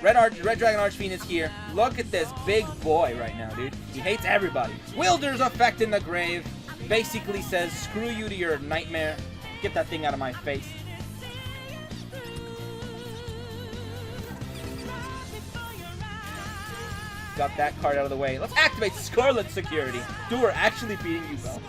Red Dragon Archfiend is here. Look at this big boy right now, dude. He hates everybody. Wielder's Effect in the Grave basically says, screw you to your nightmare. Get that thing out of my face. Got that card out of the way. Let's activate Scarlet Security. Dude, we're actually beating YuGiOh.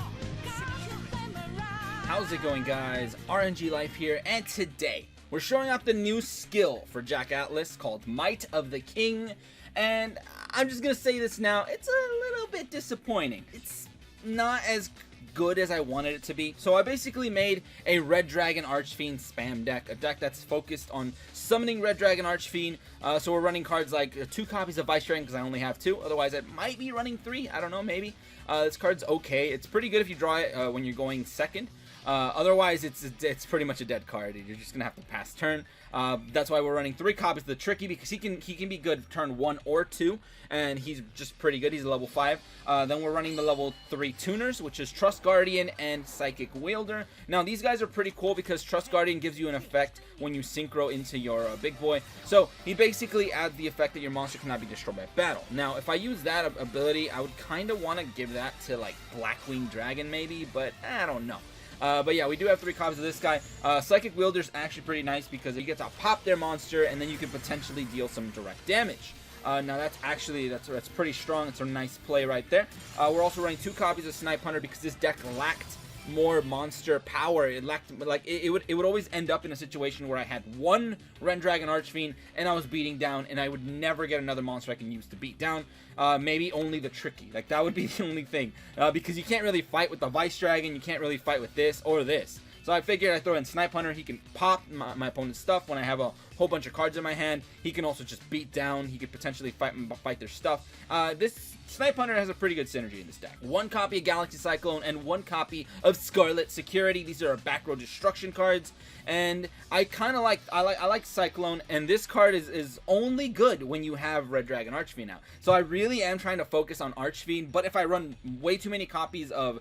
How's it going, guys? aRenG Life here, and today we're showing off the new skill for Jack Atlas called Might of the King. And I'm just gonna say this now, it's a little bit disappointing. It's not as good as I wanted it to be. So I basically made a Red Dragon Archfiend spam deck, a deck that's focused on summoning Red Dragon Archfiend. So we're running cards like 2 copies of Vice Dragon because I only have 2. Otherwise I might be running 3. I don't know, maybe. This card's okay. It's pretty good if you draw it when you're going second. Otherwise, it's pretty much a dead card. You're just gonna have to pass turn. That's why we're running 3 copies of the Tricky, because he can be good turn 1 or 2, and he's just pretty good. He's a level 5. Then we're running the level 3 tuners, which is Trust Guardian and Psychic Wielder. Now these guys are pretty cool because Trust Guardian gives you an effect when you synchro into your big boy. So he basically adds the effect that your monster cannot be destroyed by battle. Now if I use that ability, I would kind of want to give that to like Blackwing Dragon maybe, but I don't know. But yeah, we do have 3 copies of this guy. Psychic Wielder's actually pretty nice because you get to pop their monster and then you can potentially deal some direct damage. Now that's pretty strong. It's a nice play right there. We're also running 2 copies of Snipe Hunter because this deck lacked more monster power. It lacked, like, it would always end up in a situation where I had 1 Red Dragon Archfiend and I was beating down, and I would never get another monster I can use to beat down. Maybe only the Tricky. Like, that would be the only thing, because you can't really fight with the Vice Dragon. You can't really fight with this or this. So I figured I'd throw in Snipe Hunter. He can pop my opponent's stuff when I have a whole bunch of cards in my hand. He can also just beat down. He could potentially fight their stuff. This Snipe Hunter has a pretty good synergy in this deck. 1 copy of Galaxy Cyclone and 1 copy of Scarlet Security. These are our back row destruction cards, and I like Cyclone, and this card is only good when you have Red Dragon Archfiend out. So I really am trying to focus on Archfiend, but if I run way too many copies of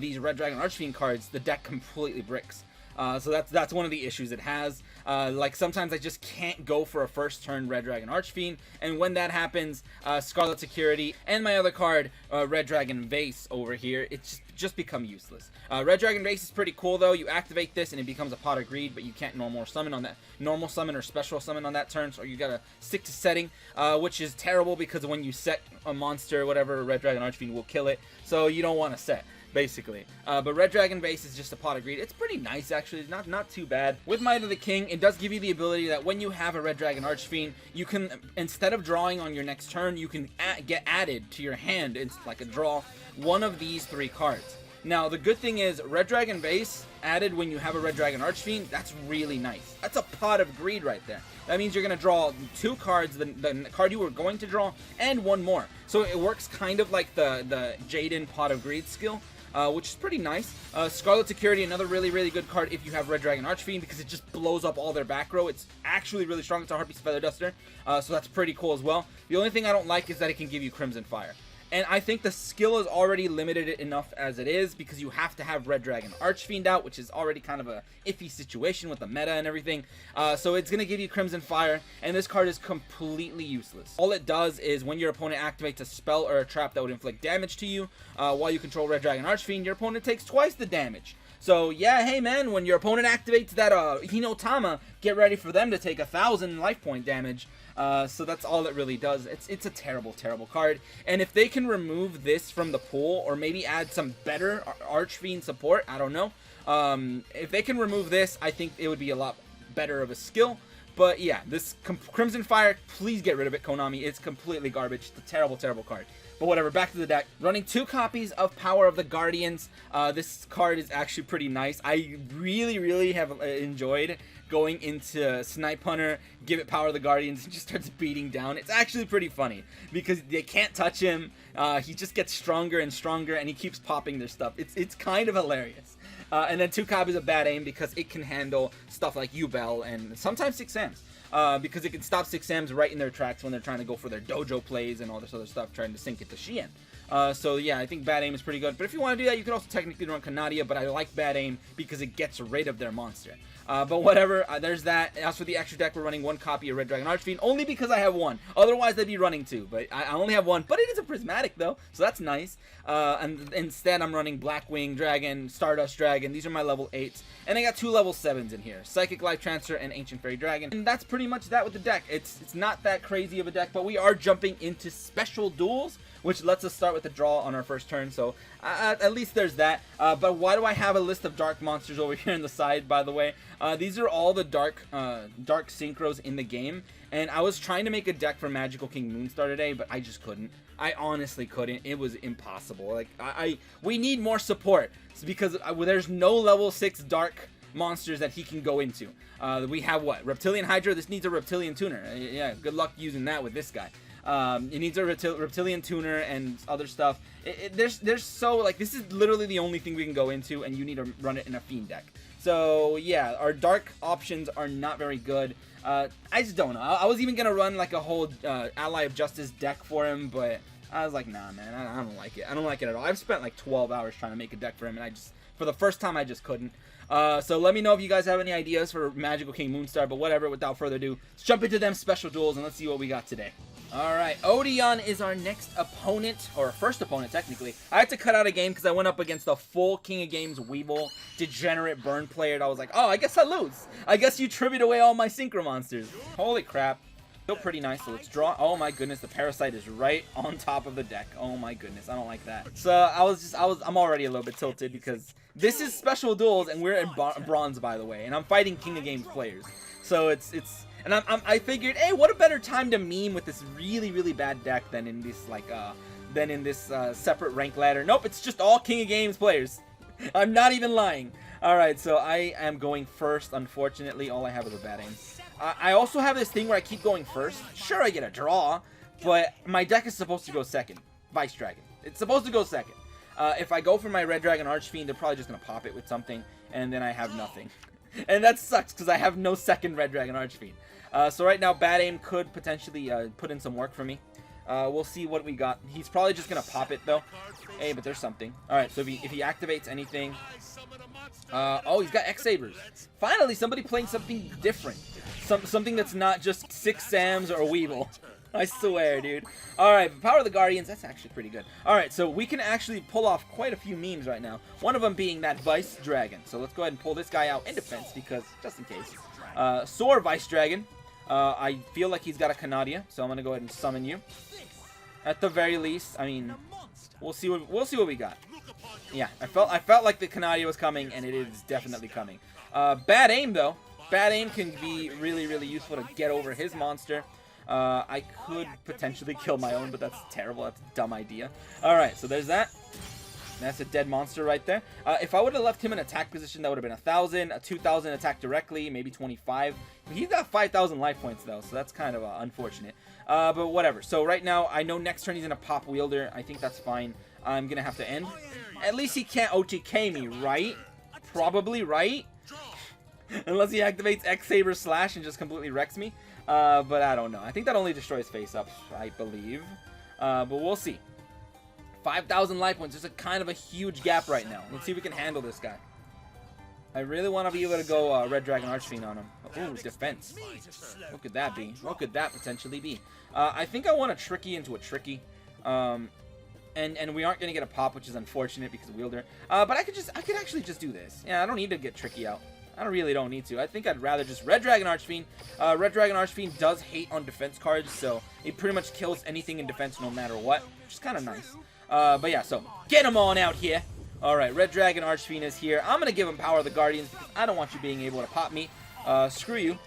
these Red Dragon Archfiend cards, the deck completely bricks. So that's one of the issues it has. Like, sometimes I just can't go for a first turn Red Dragon Archfiend, and when that happens, Scarlet Security and my other card, Red Dragon Vase over here, it's just become useless. Red Dragon Vase is pretty cool though. You activate this and it becomes a Pot of Greed, but you can't normal summon or special summon on that turn, so you gotta stick to setting, which is terrible because when you set a monster or whatever, Red Dragon Archfiend will kill it, so you don't want to set, basically. But Red Dragon Vase is just a Pot of Greed. It's pretty nice, actually. It's not too bad. With Might of the King, it does give you the ability that when you have a Red Dragon Archfiend, you can, instead of drawing on your next turn, you can get added to your hand. It's like a draw 1 of these 3 cards. Now, the good thing is, Red Dragon Vase added when you have a Red Dragon Archfiend, that's really nice. That's a Pot of Greed right there. That means you're going to draw 2 cards, the card you were going to draw, and 1 more. So it works kind of like the Jaden Pot of Greed skill, which is pretty nice. Scarlet Security, another really good card if you have Red Dragon Archfiend, because it just blows up all their back row. It's actually really strong. It's a Harpy's Feather Duster, so that's pretty cool as well. The only thing I don't like is that it can give you Crimson Fire. And I think the skill is already limited enough as it is, because you have to have Red Dragon Archfiend out, which is already kind of a iffy situation with the meta and everything. So it's going to give you Crimson Fire, and this card is completely useless. All it does is when your opponent activates a spell or a trap that would inflict damage to you, while you control Red Dragon Archfiend, your opponent takes twice the damage. So yeah, hey man, when your opponent activates that Hinotama, get ready for them to take 1,000 life point damage. So that's all it really does. It's a terrible card. And if they can remove this from the pool, or maybe add some better Archfiend support, I don't know. If they can remove this, I think it would be a lot better of a skill. But yeah, this Crimson Fire, please get rid of it, Konami. It's completely garbage. It's a terrible card. But whatever, back to the deck. Running 2 copies of Power of the Guardians. This card is actually pretty nice. I really have enjoyed going into Snipe Hunter, give it Power of the Guardians, and just starts beating down. It's actually pretty funny, because they can't touch him. He just gets stronger and stronger, and he keeps popping their stuff. It's kind of hilarious. And then 2 copies of Bad Aim, because it can handle stuff like Yubel and sometimes 6Ms. Because it can stop 6Ms right in their tracks when they're trying to go for their dojo plays and all this other stuff, trying to sink it to Shien. So yeah, I think bad aim is pretty good. But if you want to do that, you can also technically run Canadia, but I like bad aim because it gets rid of their monster. But whatever, there's that. As for the extra deck, we're running 1 copy of Red Dragon Archfiend, only because I have 1. Otherwise, I'd be running 2, but I only have 1. But it is a prismatic, though, so that's nice. And instead, I'm running Blackwing Dragon, Stardust Dragon. These are my level 8s. And I got 2 level 7s in here, Psychic Life Transfer and Ancient Fairy Dragon. And that's pretty much that with the deck. It's not that crazy of a deck, but we are jumping into special duels, which lets us start with a draw on our first turn, so at least there's that. But why do I have a list of dark monsters over here on the side, by the way? These are all the dark synchros in the game, and I was trying to make a deck for Magical King Moonstar today, but I just couldn't. I honestly couldn't. It was impossible. Like, we need more support, because there's no level 6 dark monsters that he can go into. We have what? Reptilian Hydra? This needs a Reptilian Tuner. Yeah, good luck using that with this guy. It needs a Reptilian Tuner and other stuff. There's so, like, this is literally the only thing we can go into, and you need to run it in a Fiend deck. So yeah, our dark options are not very good. I just don't know. I was even gonna run like a whole Ally of Justice deck for him, but I was like, nah, man, I don't like it. I don't like it at all. I've spent like 12 hours trying to make a deck for him, and for the first time, I just couldn't. So let me know if you guys have any ideas for Magical King Moonstar, but whatever, without further ado, let's jump into them special duels, and let's see what we got today. Alright, Odeon is our next opponent, or first opponent, technically. I had to cut out a game because I went up against the full King of Games Weevil, degenerate burn player, and I was like, oh, I guess I lose. I guess you tribute away all my Synchro monsters. Holy crap. Still pretty nice, so let's draw. Oh my goodness, the Parasite is right on top of the deck. Oh my goodness, I don't like that. So I'm already a little bit tilted because this is special duels, and we're in bronze, by the way, and I'm fighting King of Games players. So and I figured, hey, what a better time to meme with this really, really bad deck than in this, like, separate rank ladder. Nope, it's just all King of Games players. I'm not even lying. Alright, so I am going first, unfortunately. All I have is a bad aim. I also have this thing where I keep going first. Sure, I get a draw, but my deck is supposed to go second. Vice Dragon. It's supposed to go second. If I go for my Red Dragon Archfiend, they're probably just going to pop it with something, and then I have nothing. And that sucks, because I have no second Red Dragon Archfiend. So right now, bad aim could potentially put in some work for me. We'll see what we got. He's probably just going to pop it, though. Hey, but there's something. Alright, so if he activates anything... oh, he's got X-Sabers. Finally, somebody playing something different. Something that's not just 6 Sams or a Weevil. I swear, dude. Alright, Power of the Guardians, that's actually pretty good. Alright, so we can actually pull off quite a few memes right now. One of them being that Vice Dragon. So let's go ahead and pull this guy out in defense, because, just in case. Soar Vice Dragon. I feel like he's got a Canadia, so I'm going to go ahead and summon you. At the very least, I mean, we'll see what we got. Yeah, I felt like the Canadia was coming, and it is definitely coming. Bad aim, though. Bad aim can be really, really useful to get over his monster. I could potentially kill my own, but that's terrible. That's a dumb idea. Alright, so there's that. That's a dead monster right there. If I would have left him in attack position, that would have been 1,000, a 2,000 attack directly, maybe 25. He's got 5,000 life points, though, so that's kind of unfortunate. But whatever. So right now, I know next turn he's going to pop Wielder. I think that's fine. I'm going to have to end. At least he can't OTK me, right? Probably, right? Unless he activates X-Saber Slash and just completely wrecks me. But I don't know. I think that only destroys face-ups, I believe. But we'll see. 5,000 life points. There's a kind of a huge gap right now. Let's see if we can handle this guy. I really want to be able to go Red Dragon Archfiend on him. Ooh, defense. What could that be? What could that potentially be? I think I want a Tricky into a Tricky. And we aren't going to get a pop, which is unfortunate because of Wielder. But I could actually just do this. Yeah, I don't need to get Tricky out. I really don't need to. I think I'd rather just Red Dragon Archfiend. Red Dragon Archfiend does hate on defense cards, so it pretty much kills anything in defense no matter what, which is kind of nice. But yeah, so get him on out here. Alright, Red Dragon Archfiend is here. I'm going to give him Power of the Guardians because I don't want you being able to pop me. Screw you.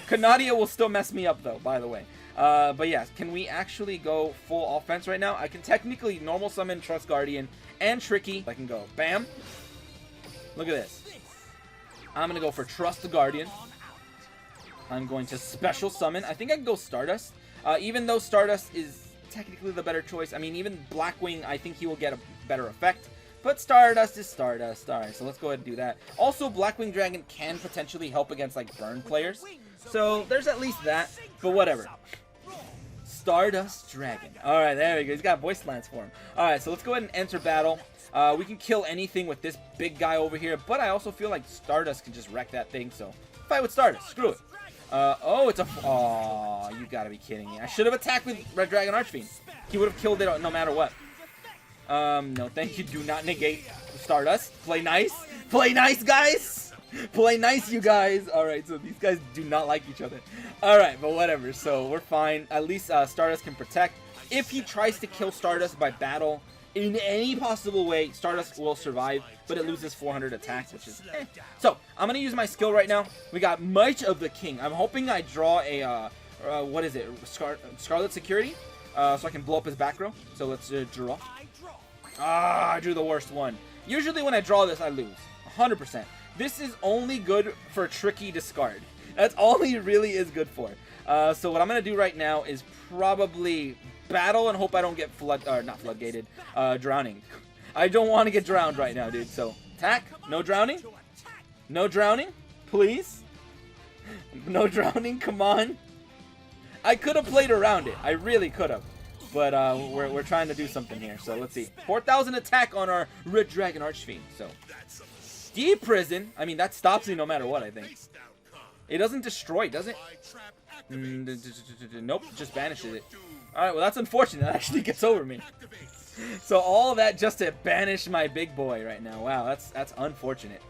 Canadia will still mess me up, though, by the way. But yeah, can we actually go full offense right now? I can technically normal summon Trust Guardian and Tricky. I can go bam. Look at this. I'm going to go for Trust the Guardian. I'm going to special summon. I think I can go Stardust. Even though Stardust is technically the better choice. I mean, even Blackwing, I think he will get a better effect. But Stardust is Stardust. Alright, so let's go ahead and do that. Also, Blackwing Dragon can potentially help against, like, burn players. So, there's at least that. But whatever. Stardust Dragon. Alright, there we go. He's got voice lines for him. Alright, so let's go ahead and enter battle. We can kill anything with this big guy over here, but I also feel like Stardust can just wreck that thing, so fight with Stardust. Screw it. Oh, it's a... Aw, you gotta be kidding me. I should have attacked with Red Dragon Archfiend. He would have killed it no matter what. No, thank you. Do not negate Stardust. Play nice. Play nice, guys. Play nice, you guys. Alright, so these guys do not like each other. Alright, but whatever. So we're fine. At least Stardust can protect. If he tries to kill Stardust by battle in any possible way, Stardust will survive, but it loses 400 attack, which is eh. So I'm going to use my skill right now. We got Might of the King. I'm hoping I draw a, what is it? Scarlet Security? So I can blow up his back row. So let's draw. Ah, I drew the worst one. Usually when I draw this, I lose. 100%. This is only good for tricky discard. That's all he really is good for. So what I'm going to do right now is probably battle and hope I don't get not floodgated, drowning. I don't want to get drowned right now, dude. So attack. No drowning. No drowning. Please. No drowning. Come on. I could have played around it. I really could have. But we're trying to do something here. So let's see. 4,000 attack on our Red Dragon Archfiend. So deep prison. I mean, that stops me no matter what, I think. It doesn't destroy, does it? Nope, just banishes it. Alright, well that's unfortunate. That actually gets over me. So all that just to banish my big boy right now. Wow, that's unfortunate.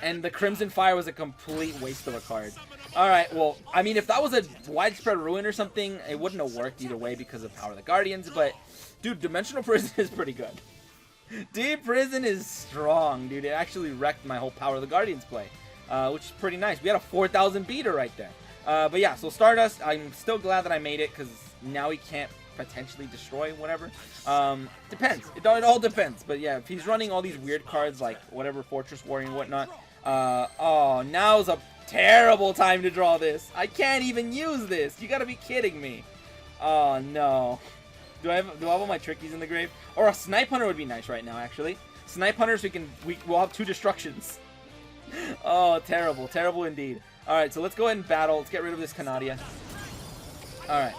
And the Crimson Fire was a complete waste of a card. Alright, well, I mean, if that was a Widespread Ruin or something, it wouldn't have worked either way because of Power of the Guardians, but, dude, Dimensional Prison is pretty good. Deep Prison is strong, dude. It actually wrecked my whole Power of the Guardians play, which is pretty nice. We had a 4,000 beater right there. But yeah, so Stardust, I'm still glad that I made it, because now he can't potentially destroy whatever. Depends. It all depends. But yeah, if he's running all these weird cards, like whatever, Fortress Warrior and whatnot, oh, now's a terrible time to draw this. I can't even use this. You gotta be kidding me. Oh, no. Do I have all my trickies in the grave? Or a Snipe Hunter would be nice right now, actually. Snipe Hunters, we'll have 2 destructions. Oh, terrible. Terrible indeed. Alright, so let's go ahead and battle. Let's get rid of this Canadia. Alright.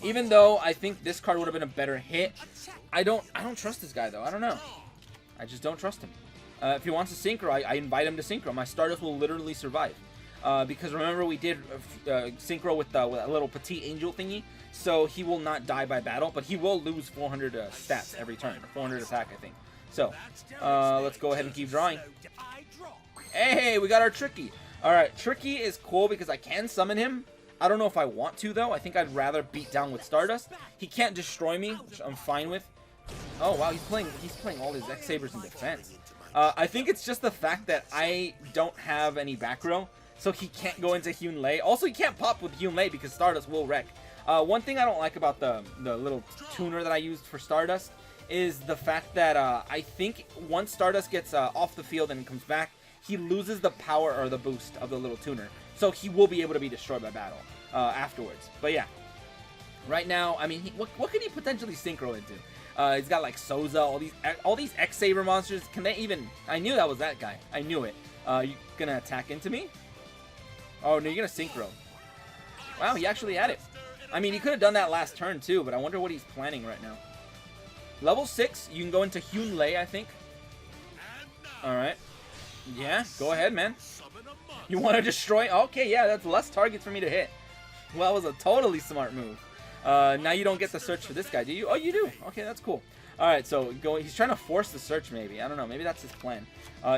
Even though I think this card would have been a better hit, I don't trust this guy, though. I don't know. I just don't trust him. If he wants to Synchro, I invite him to Synchro. My Stardust will literally survive. Because remember, we did Synchro with a little Petite Angel thingy, so he will not die by battle, but he will lose 400 stats every turn. 400 attack, I think. So, let's go ahead and keep drawing. Hey, we got our Tricky. Alright, Tricky is cool because I can summon him. I don't know if I want to, though. I think I'd rather beat down with Stardust. He can't destroy me, which I'm fine with. Oh, wow, he's playing all his X-Sabers in defense. I think it's just the fact that I don't have any back row, so he can't go into Hewn Lei. Also, he can't pop with Hewn Lei because Stardust will wreck. One thing I don't like about the little tuner that I used for Stardust is the fact that I think once Stardust gets off the field and comes back, he loses the power or the boost of the little tuner. So he will be able to be destroyed by battle afterwards. But yeah, right now, I mean, what could he potentially Synchro into? He's got like Souza, all these X-Saber monsters. Can they even... I knew that was that guy. I knew it. You gonna attack into me? Oh, no, you're gonna Synchro. Wow, he actually had it. I mean, he could have done that last turn too, but I wonder what he's planning right now. Level 6, you can go into Hewn Lei, I think. Alright. Yeah, go ahead, man. You want to destroy? Okay, yeah, that's less targets for me to hit. Well, that was a totally smart move. Now you don't get the search for this guy, do you? Oh, you do. Okay, that's cool. Alright, so he's trying to force the search, maybe. I don't know. Maybe that's his plan.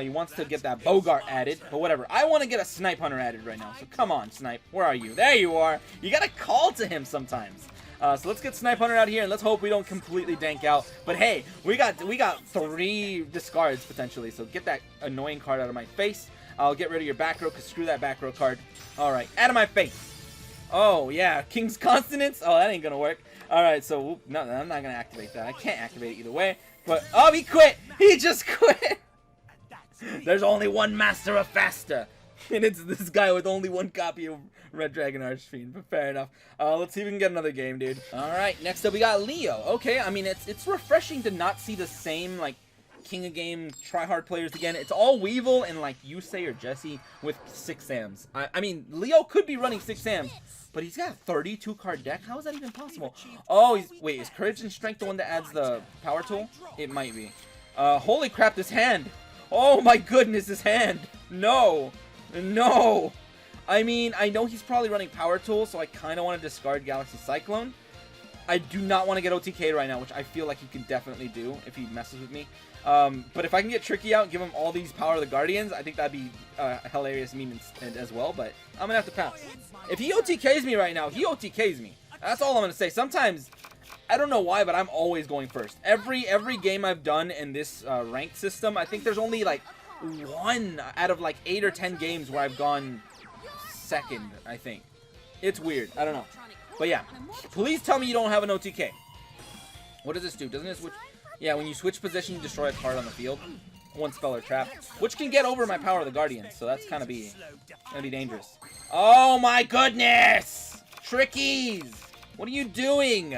He wants to get that Bogart added, but whatever. I want to get a Snipe Hunter added right now. So come on, Snipe. Where are you? There you are. You got to call to him sometimes. So let's get Snipe Hunter out here, and let's hope we don't completely dank out. But hey, we got 3 discards, potentially. So get that annoying card out of my face. I'll get rid of your back row, because screw that back row card. Alright, out of my face. Oh, yeah. King's Consonance? Oh, that ain't going to work. Alright, so, no, I'm not going to activate that. I can't activate it either way. But, oh, he quit! He just quit! There's only one Master of Faster. And it's this guy with only 1 copy of Red Dragon Archfiend, but fair enough. Let's see if we can get another game, dude. Alright, next up we got Leo. Okay, I mean, it's refreshing to not see the same, like, king of game tryhard players again. It's all Weevil and like Yusei or Jesse with 6 Sams. I mean, Leo could be running 6 Sams, but he's got a 32 card deck. How is that even possible? Oh, wait, is Courage and Strength the one that adds the power tool? It might be. Holy crap, this hand. Oh my goodness, this hand. No. No. I mean, I know he's probably running power tool, so I kind of want to discard Galaxy Cyclone. I do not want to get OTK right now, which I feel like he can definitely do if he messes with me. But if I can get Tricky out, give him all these Power of the Guardians, I think that'd be a hilarious meme as well, but I'm going to have to pass. If he OTKs me right now, he OTKs me. That's all I'm going to say. Sometimes, I don't know why, but I'm always going first. Every game I've done in this ranked system, I think there's only like 1 out of like 8 or 10 games where I've gone second, I think. It's weird. I don't know. But yeah, please tell me you don't have an OTK. What does this do? Doesn't it switch? Yeah, when you switch position, you destroy a card on the field. 1 spell or trap, which can get over my Power of the Guardians, so that's kind of gonna be dangerous. Oh my goodness! Trickies! What are you doing?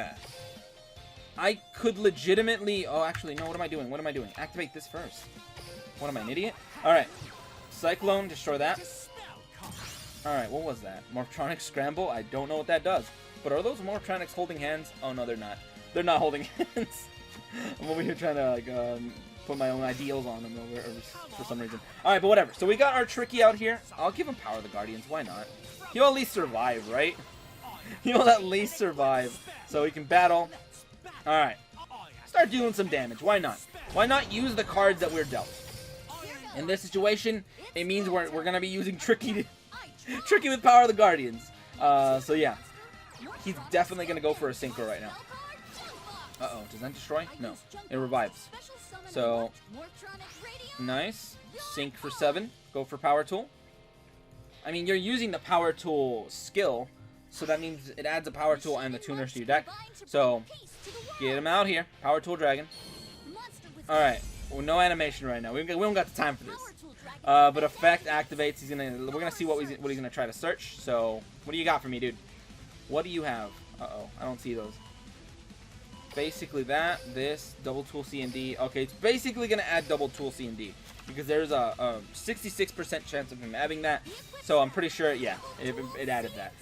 I could legitimately... Oh, actually, no, what am I doing? What am I doing? Activate this first. What am I, an idiot? Alright. Cyclone, destroy that. Alright, what was that? Morphtronic Scramble? I don't know what that does. But are those Morphtronics holding hands? Oh, no, they're not. They're not holding hands. I'm over here trying to, like, put my own ideals on them for some reason. Alright, but whatever. So we got our Tricky out here. I'll give him Power of the Guardians. Why not? He'll at least survive, right? He'll at least survive. So he can battle. Alright. Start doing some damage. Why not? Why not use the cards that we're dealt? In this situation, it means we're going to be using Tricky with Power of the Guardians. So yeah. He's definitely going to go for a Synchro right now. Uh-oh. Does that destroy? No. It revives. So, nice. Sync for 7. Go for Power Tool. I mean, you're using the Power Tool skill, so that means it adds a Power Tool and the Tuners to your deck. So, get him out here. Power Tool Dragon. Alright. Well, no animation right now. We don't got the time for this. But effect activates. We're gonna see what he's gonna try to search. So, what do you got for me, dude? What do you have? Uh-oh, I don't see those. Basically that, this, double tool C and D. Okay, it's basically gonna add double tool C and D because there's a 66% chance of him having that. So I'm pretty sure, yeah, it added that.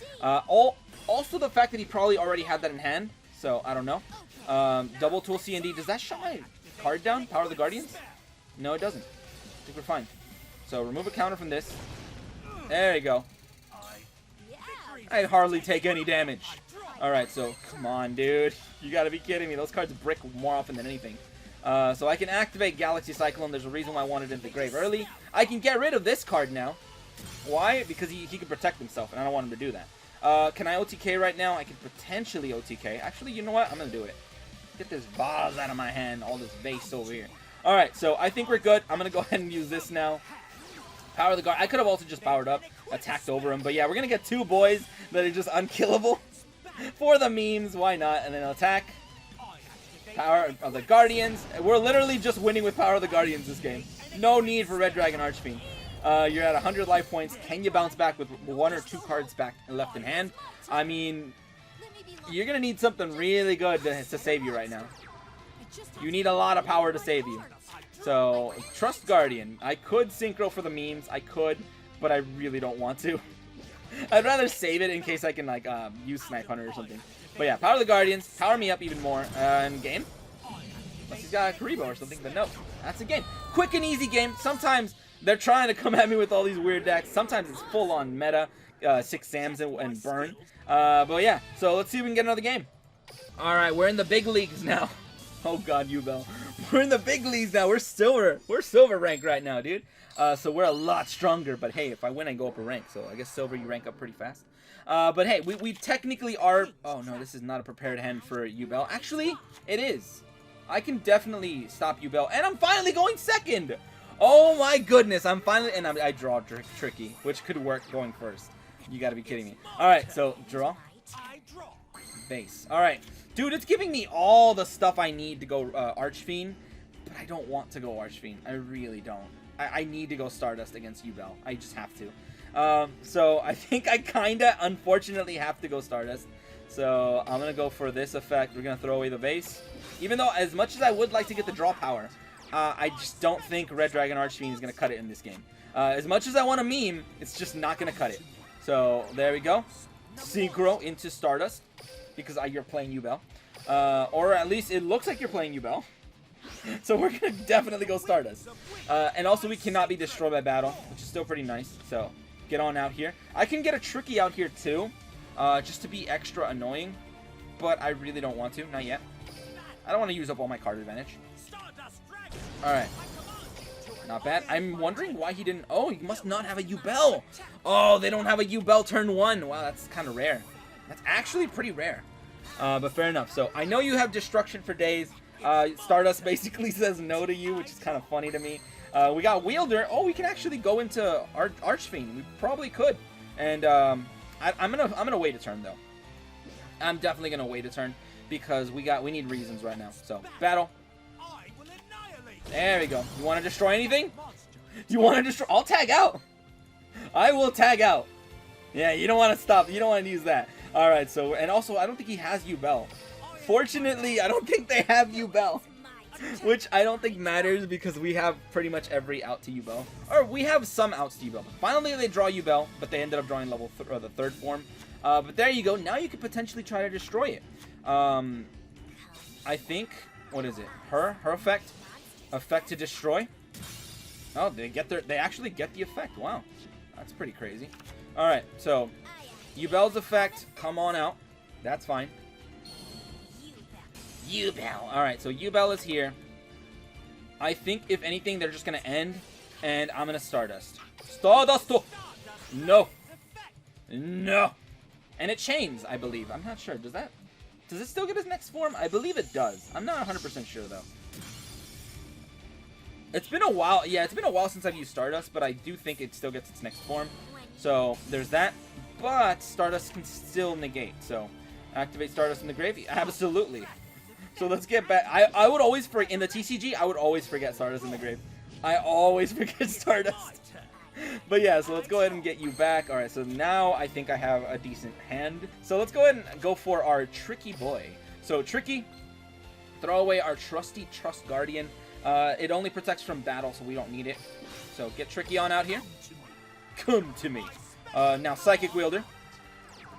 Also the fact that he probably already had that in hand. So I don't know. Double tool C and D. Does that shut my card down? Power of the Guardians? No, it doesn't. I think we're fine. So remove a counter from this. There you go. I hardly take any damage. Alright, so come on, dude. You gotta be kidding me. Those cards brick more often than anything. So I can activate Galaxy Cyclone. There's a reason why I wanted it in the grave early. I can get rid of this card now. Why? Because he can protect himself, and I don't want him to do that. Can I OTK right now? I can potentially OTK. Actually, you know what? I'm gonna do it. Get this vase out of my hand. All this vase over here. Alright, so I think we're good. I'm gonna go ahead and use this now. Power of the Guard. I could have also just powered up, attacked over him. But yeah, we're gonna get 2 boys that are just unkillable. For the memes, why not? And then attack. Power of the Guardians. We're literally just winning with Power of the Guardians this game. No need for Red Dragon Archfiend. You're at 100 life points. Can you bounce back with 1 or 2 cards back left in hand? I mean, you're going to need something really good to save you right now. You need a lot of power to save you. So, Trust Guardian. I could Synchro for the memes. I could, but I really don't want to. I'd rather save it in case I can, like, use Snipe Hunter or something. But yeah, Power the Guardians, power me up even more. And game? Unless he's got a Karibo or something, but no. That's a game. Quick and easy game. Sometimes they're trying to come at me with all these weird decks. Sometimes it's full-on meta, 6 Sams and burn. But yeah, so let's see if we can get another game. Alright, we're in the big leagues now. Oh god, YuGiOh. We're in the big leagues now. We're silver. We're silver rank right now, dude. So we're a lot stronger, but hey, if I win, I go up a rank. So I guess silver, you rank up pretty fast. But hey, we technically are... Oh no, this is not a prepared hand for YuBell. Actually, it is. I can definitely stop YuBell, and I'm finally going second! Oh my goodness, I'm finally... And I draw Tricky, which could work going first. You gotta be kidding me. Alright, so draw. Base. Alright. Dude, it's giving me all the stuff I need to go Archfiend, but I don't want to go Archfiend. I really don't. I need to go Stardust against YuBell. I just have to. So I think I kinda, unfortunately, have to go Stardust. So I'm gonna go for this effect. We're gonna throw away the base. Even though, as much as I would like to get the draw power, I just don't think Red Dragon Archfiend is going to cut it in this game. As much as I want a meme, it's just not going to cut it. So, there we go. Synchro into Stardust, because you're playing YuGiOh. Or at least it looks like you're playing YuGiOh. So we're going to definitely go Stardust. And also we cannot be destroyed by battle, which is still pretty nice. So, get on out here. I can get a Tricky out here too, just to be extra annoying. But I really don't want to, not yet. I don't want to use up all my card advantage. Alright. Not bad. I'm wondering why he didn't... Oh, he must not have a YuGiOh. Oh, they don't have a YuGiOh turn 1. Wow, that's kind of rare. That's actually pretty rare. But fair enough. So, I know you have Destruction for days. Stardust basically says no to you, which is kind of funny to me. We got Wielder. Oh, we can actually go into Archfiend. We probably could. And I'm gonna wait a turn though. I'm definitely gonna wait a turn because we need reasons right now. So battle. There we go. You want to destroy anything? You want to destroy? I'll tag out. I will tag out. Yeah, you don't want to stop. You don't want to use that. All right. So and also I don't think he has YuGiOh. Fortunately, I don't think they have YuGiOh, which I don't think matters because we have pretty much every out to YuGiOh. Or we have some outs to YuGiOh. Finally, they draw YuGiOh, but they ended up drawing the third form. But there you go. Now you could potentially try to destroy it. I think, what is it? Her effect to destroy. Oh, they actually get the effect. Wow, that's pretty crazy. All right, so YuGiOh's effect, come on out. That's fine. YuGiOh. Alright, so YuGiOh is here. I think, if anything, they're just going to end, and I'm going to Stardust. Stardust! No! No! And it chains, I believe. I'm not sure. Does it still get his next form? I believe it does. I'm not 100% sure, though. It's been a while. Yeah, it's been a while since I've used Stardust, but I do think it still gets its next form. So, there's that. But Stardust can still negate, so activate Stardust in the grave? Absolutely. So let's get back. I would always forget in the TCG. I would always forget Stardust in the grave. I always forget Stardust. But yeah, so let's go ahead and get you back. All right, so now I think I have a decent hand. So let's go ahead and go for our Tricky boy. So Tricky, throw away our trusty Trust Guardian. It only protects from battle, so we don't need it. So get Tricky on out here. Come to me. Now Psychic Wielder.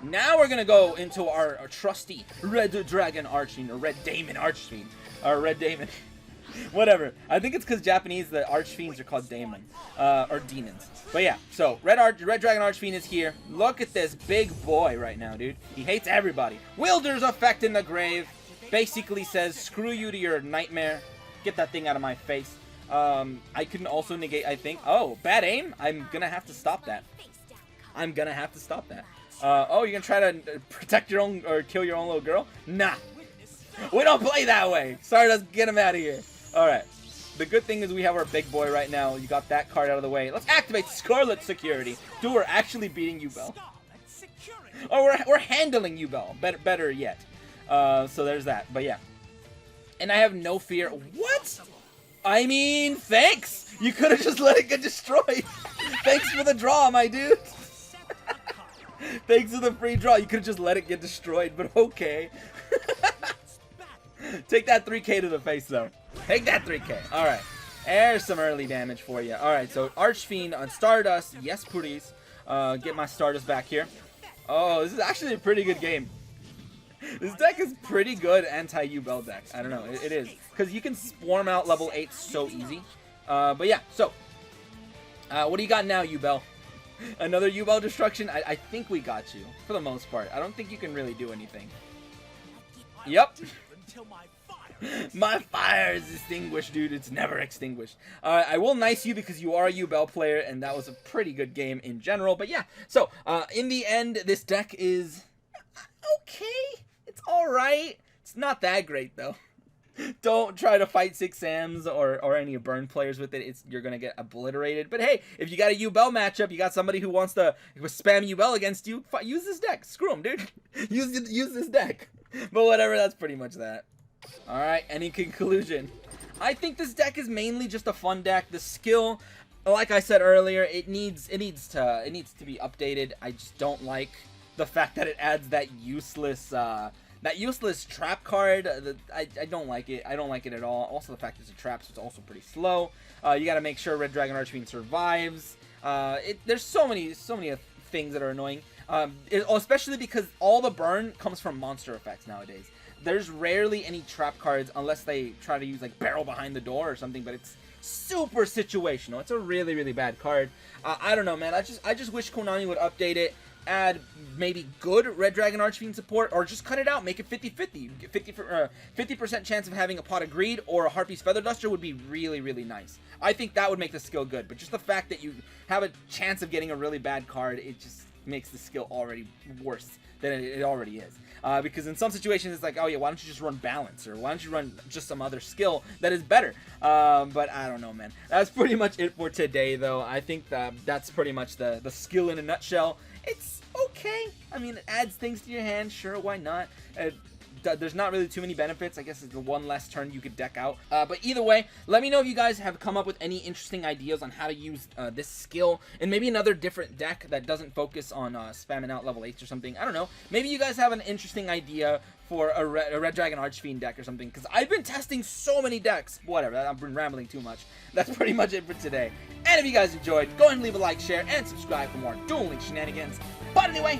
Now we're going to go into our trusty Red Dragon Archfiend, or Red Daemon Archfiend, or Red Daemon. Whatever. I think it's because Japanese, the Archfiends are called Daemon, or Demons. But yeah, so Red Dragon Archfiend is here. Look at this big boy right now, dude. He hates everybody. Wielder's effect in the grave basically says, screw you to your nightmare. Get that thing out of my face. I can also negate, I think. Oh, bad aim? I'm going to have to stop that. Oh, you're gonna try to protect your own or kill your own little girl? Nah. We don't play that way. Sorry, let's get him out of here. Alright. The good thing is we have our big boy right now. You got that card out of the way. Let's activate Scarlet Security. Dude, we're actually beating YuGiOh. Oh, we're handling YuGiOh. Better yet. So there's that. But yeah. And I have no fear. What? I mean, thanks. You could have just let it get destroyed. Thanks for the draw, my dude. Thanks for the free draw. You could have just let it get destroyed, but okay. Take that 3K to the face, though. Take that 3K. All right. There's some early damage for you. All right, so Archfiend on Stardust. Yes, please. Get my Stardust back here. Oh, this is actually a pretty good game. This deck is pretty good anti-YuGiOh deck. I don't know. It is. Because you can swarm out level 8 so easy. But yeah, so. What do you got now, YuGiOh? Another YuGiOh destruction? I think we got you, for the most part. I don't think you can really do anything. Yep. My fire is extinguished, dude. It's never extinguished. I will nice you because you are a YuGiOh player, and that was a pretty good game in general. But yeah, so, in the end, this deck is okay. It's alright. It's not that great, though. Don't try to fight 6Ms or any Burn players with it. You're going to get obliterated. But hey, if you got a YuGiOh matchup, you got somebody who wants to spam YuGiOh against you, use this deck. Screw them, dude. Use this deck. But whatever, that's pretty much that. Alright, any conclusion? I think this deck is mainly just a fun deck. The skill, like I said earlier, it needs to be updated. I just don't like the fact that it adds that useless That useless trap card, I don't like it. I don't like it at all. Also, the fact it's a trap, so it's also pretty slow. You got to make sure Red Dragon Archfiend survives. There's so many things that are annoying. Especially because all the burn comes from monster effects nowadays. There's rarely any trap cards unless they try to use like Barrel Behind the Door or something, but it's super situational. It's a really bad card. I don't know, man. I just wish Konami would update it, add maybe good Red Dragon Archfiend support, or just cut it out, make it 50-50. 50% chance of having a Pot of Greed or a Harpy's Feather Duster would be really nice. I think that would make the skill good, but just the fact that you have a chance of getting a really bad card, it just makes the skill already worse than it already is. Because in some situations it's like, oh yeah, why don't you just run balance, or why don't you run just some other skill that is better? But I don't know, man. That's pretty much it for today, though. I think that's pretty much the skill in a nutshell. It's okay. I mean, it adds things to your hand, sure, why not? There's not really too many benefits. I guess it's the one less turn you could deck out. But either way, let me know if you guys have come up with any interesting ideas on how to use this skill and maybe another different deck that doesn't focus on spamming out level 8s or something. I don't know. Maybe you guys have an interesting idea for a Red Dragon Archfiend deck or something, because I've been testing so many decks. Whatever, I've been rambling too much. That's pretty much it for today. And if you guys enjoyed, go ahead and leave a like, share, and subscribe for more Duel Link shenanigans. But anyway,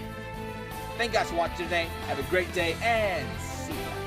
thank you guys for watching today. Have a great day, and see you.